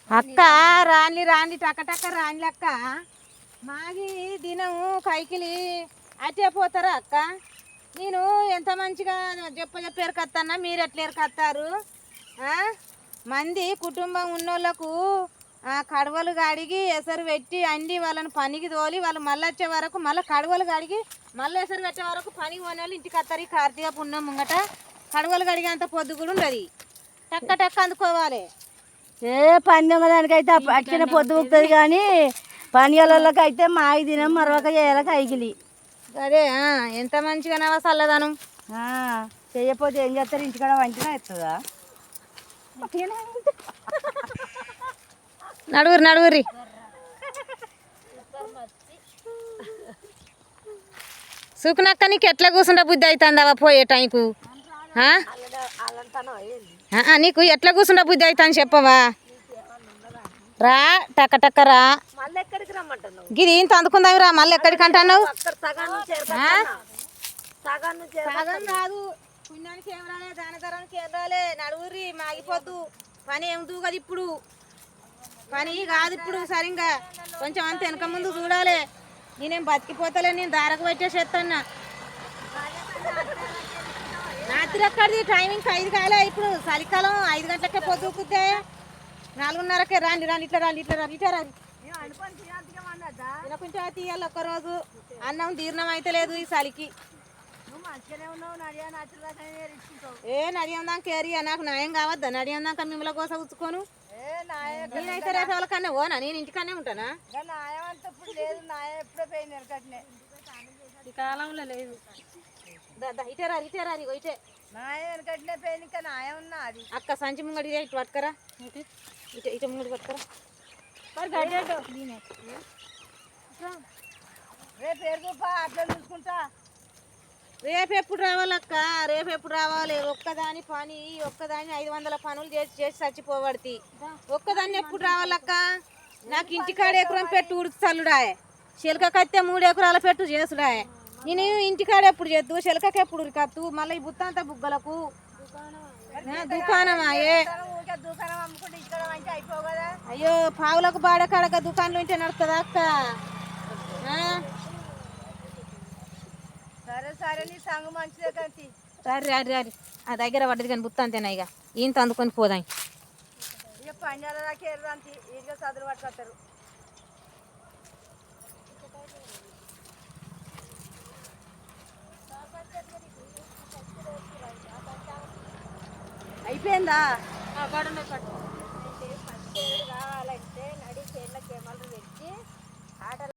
అక్క రాని రాని టక్క రాని అక్క మాది దినము కైకిలి అటే పోతారా అక్క నేను ఎంత మంచిగా చెప్పేరుకత్తన్నా మీరు ఎట్లా ఎరకత్తారు మంది కుటుంబం ఉన్నోళ్ళకు కడవలు కడిగి ఎసరు పెట్టి అండి వాళ్ళని పనికి తోలి వాళ్ళు మళ్ళీ వచ్చే వరకు మళ్ళీ కడవలు కడిగి మళ్ళీ ఎసరు పెట్టే వరకు పనికి పోనే వాళ్ళు ఇంటికి వస్తారు. ఈ కార్తీక పుణ్యం ముంగట కడవలు కడిగేంత పొద్దు కూడా ఉండదు. టక్క అందుకోవాలి. ఏ పని దొంగదానికైతే అచ్చిన పొద్దు ఉక్కుతుంది కానీ పని వాళ్ళకి అయితే మాయి దినం మరొక చేయాలి కైకిలి. అదే ఎంత మంచిగా నవా చల్లదనం చేయకపోతే ఏం చేస్తారు ఇంటికాడ వంటినా ఎత్తుందా. నడువురి సుకునక్క నీకు ఎట్లా కూర్చుంటే బుద్ధి అవుతుందావా పోయే టైంకు నీకు ఎట్లా కూర్చుంటే బుద్ధి అవుతుంది చెప్పవా రా టక్క రా గిది ఇంత అందుకుందాం రా మళ్ళీ ఎక్కడికి అంటున్నావు సగం రాదు పుణ్యానికి ఏం రాలే దాని ధరానికి ఏం రాలే నడువురి మాగిపోద్దు పని ఏం దూగదు ఇప్పుడు పని కాదు ఇప్పుడు సరిగ్గా కొంచెం అంత వెనక ముందు చూడాలి. నేనేం బతికిపోతలే నేను దారకు పెట్టేసేస్తాను. రాత్రి ఎక్కడిది టైమింగ్ 5 కాలే ఇప్పుడు చలికాలం 5 గంటలకే పొద్దుకుద్దే 4:30కే రాండి ఇట్లా రాండి తినకుంటే తీయాలి ఒక్కరోజు అన్నం జీర్ణం అయితే లేదు ఈ చలికి. నడియందాక ఏరియా నాకు న్యాయం కావద్దా నడియందాక మిమ్మల్ని కోసం ఉంచుకోను. నేనైతే రేపు ఎవరికన్నా ఓనా నేను ఇంటికనే ఉంటానా ఈ కాలంలో లేదు. ఇటేరారి అక్క సంచి ముంగడి ఇటు పట్టుకరా ఇటు ముంగడి పట్టుకరా రేపు ఎప్పుడు రావాలక్క రేపు ఎప్పుడు రావాలి. ఒక్కదాని పని ఒక్కదాని 500 పనులు చేసి చచ్చిపోబడితే ఒక్కదాన్ని ఎప్పుడు రావాలక్క. నాకు ఇంటికాడ ఎకరం పెట్టు ఉడికి చల్లుడాయే చిలకకైతే 3 ఎకరాల పెట్టు చేసుడాయే. నేను ఇంటికాడ ఎప్పుడు చేద్దు చిలకకి ఎప్పుడు ఉరికత్తు మళ్ళీ ఈ బుత్తంతా బుగ్గలకు దుకాణమాయే. అయ్యో పావులకు బాడే కాడక దుకాణంలో ఉంటే నడుతుందా అక్క. సరే నీ సంగ మంచిదే కానీ రారి ఆ దగ్గర పడ్డది కానీ బుత్త అంతేనా ఇక ఈయనతో అందుకొని పోదాం. ఇక పంజాల దాకా ఎర్రంతి ఇదిగా చదువు పట్టుకొస్తారు. అయిపోయిందా?